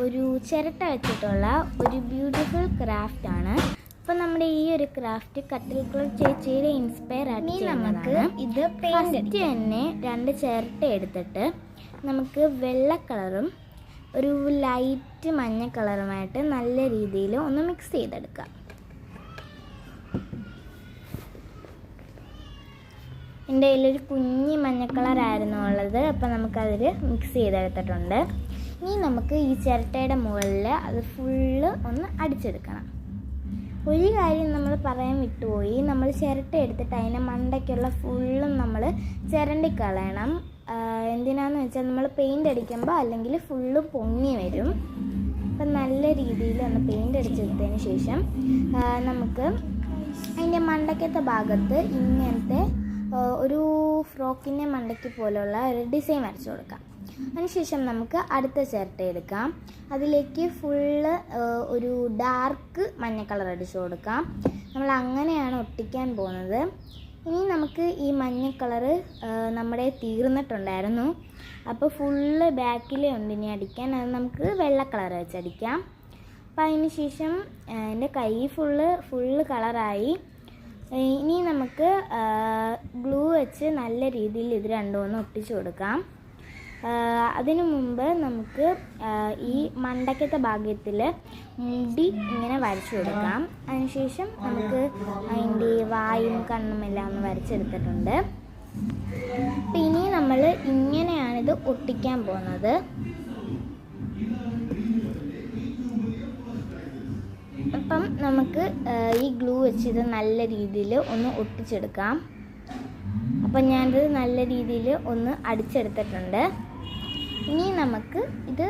ഒരു ചിരട്ട വെച്ചിട്ടുള്ള ഒരു ബ്യൂട്ടിഫുൾ ക്രാഫ്റ്റാണ്. അപ്പോൾ നമ്മുടെ ഈ ഒരു ക്രാഫ്റ്റ് കട്ടിൽ ക്ലോത്ത് ചേച്ചിയുടെ ഇൻസ്പയർ ആയിട്ട് നമുക്ക് ഇത് ഫസ്റ്റ് തന്നെ 2 ചിരട്ട എടുത്തിട്ട് നമുക്ക് വെള്ള കളറും ഒരു ലൈറ്റ് മഞ്ഞ കളറുമായിട്ട് നല്ല രീതിയിൽ ഒന്ന് മിക്സ് ചെയ്തെടുക്കാം. എൻ്റെ കയ്യിലൊരു കുഞ്ഞി മഞ്ഞ കളറായിരുന്നു ഉള്ളത്. അപ്പോൾ നമുക്കതിൽ മിക്സ് ചെയ്തെടുത്തിട്ടുണ്ട്. ഇനി നമുക്ക് ഈ ചിരട്ടയുടെ മുകളിൽ അത് ഫുള്ള് ഒന്ന് അടിച്ചെടുക്കണം. ഒരു കാര്യം നമ്മൾ പറയാൻ വിട്ടുപോയി, നമ്മൾ ചിരട്ട എടുത്തിട്ട് അതിൻ്റെ മണ്ടയ്ക്കുള്ള ഫുള്ളും നമ്മൾ ചിരണ്ടി കളയണം. എന്തിനാന്ന് വെച്ചാൽ നമ്മൾ പെയിൻ്റ് അടിക്കുമ്പോൾ അല്ലെങ്കിൽ ഫുള്ള് പൊങ്ങി വരും. അപ്പം നല്ല രീതിയിൽ ഒന്ന് പെയിൻ്റ് അടിച്ചെടുത്തതിന് ശേഷം നമുക്ക് അതിൻ്റെ മണ്ടയ്ക്കത്തെ ഭാഗത്ത് ഇങ്ങനത്തെ ഒരു ഫ്രോക്കിൻ്റെ മണ്ടയ്ക്ക് പോലുള്ള ഒരു ഡിസൈൻ വരച്ചു കൊടുക്കാം. അതിനുശേഷം നമുക്ക് അടുത്ത ചിരട്ട എടുക്കാം. അതിലേക്ക് ഫുള്ള് ഒരു ഡാർക്ക് മഞ്ഞ കളർ അടിച്ചു കൊടുക്കാം. നമ്മൾ അങ്ങനെയാണ് ഒട്ടിക്കാൻ പോകുന്നത്. ഇനി നമുക്ക് ഈ മഞ്ഞ കളറ് നമ്മുടെ തീർന്നിട്ടുണ്ടായിരുന്നു. അപ്പോൾ ഫുള്ള് ബാക്കിലേ ഉണ്ട് ഇനി അടിക്കാൻ. അത് നമുക്ക് വെള്ള കളർ വെച്ചടിക്കാം. അപ്പോൾ അതിന് ശേഷം എൻ്റെ കൈ ഫുള്ള് കളറായി. ഇനി നമുക്ക് ഗ്ലൂ വെച്ച് നല്ല രീതിയിൽ ഇത് രണ്ടും ഒന്ന് ഒട്ടിച്ചു കൊടുക്കാം. അതിനു മുമ്പ് നമുക്ക് ഈ മണ്ടക്കത്തെ ഭാഗത്തിൽ മുടി ഇങ്ങനെ വരച്ചു കൊടുക്കാം. അതിനുശേഷം നമുക്ക് അതിൻ്റെ വായും കണ്ണും എല്ലാം ഒന്ന് വരച്ചെടുത്തിട്ടുണ്ട്. അപ്പം ഇനി നമ്മൾ ഇങ്ങനെയാണിത് ഒട്ടിക്കാൻ പോകുന്നത്. അപ്പം നമുക്ക് ഈ ഗ്ലൂ വെച്ച് ഇത് നല്ല രീതിയിൽ ഒന്ന് ഒട്ടിച്ചെടുക്കാം. അപ്പം ഞാനിത് നല്ല രീതിയിൽ ഒന്ന് അടിച്ചെടുത്തിട്ടുണ്ട്. ഇനി നമുക്ക് ഇത്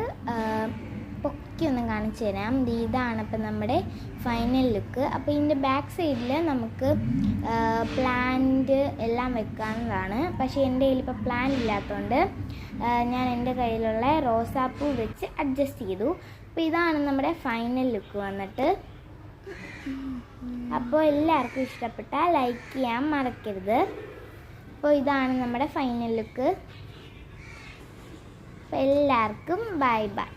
പൊക്കി ഒന്ന് കാണിച്ചു തരാം. ഇതാണ് ഇപ്പം നമ്മുടെ ഫൈനൽ ലുക്ക്. അപ്പോൾ ഇതിൻ്റെ ബാക്ക് സൈഡിൽ നമുക്ക് പ്ലാന്റ് എല്ലാം വെക്കാവുന്നതാണ്. പക്ഷേ എൻ്റെ കയ്യിൽ ഇപ്പോൾ പ്ലാന്റ് ഇല്ലാത്തതുകൊണ്ട് ഞാൻ എൻ്റെ കയ്യിലുള്ള റോസാപ്പൂ വെച്ച് അഡ്ജസ്റ്റ് ചെയ്തു. അപ്പോൾ ഇതാണ് നമ്മുടെ ഫൈനൽ ലുക്ക് വന്നിട്ട്. അപ്പോൾ എല്ലാവർക്കും ഇഷ്ടപ്പെട്ടാൽ ലൈക്ക് ചെയ്യാൻ മറക്കരുത്. അപ്പോൾ ഇതാണ് നമ്മുടെ ഫൈനൽ ലുക്ക്. അപ്പോൾ എല്ലാവർക്കും ബൈ ബൈ.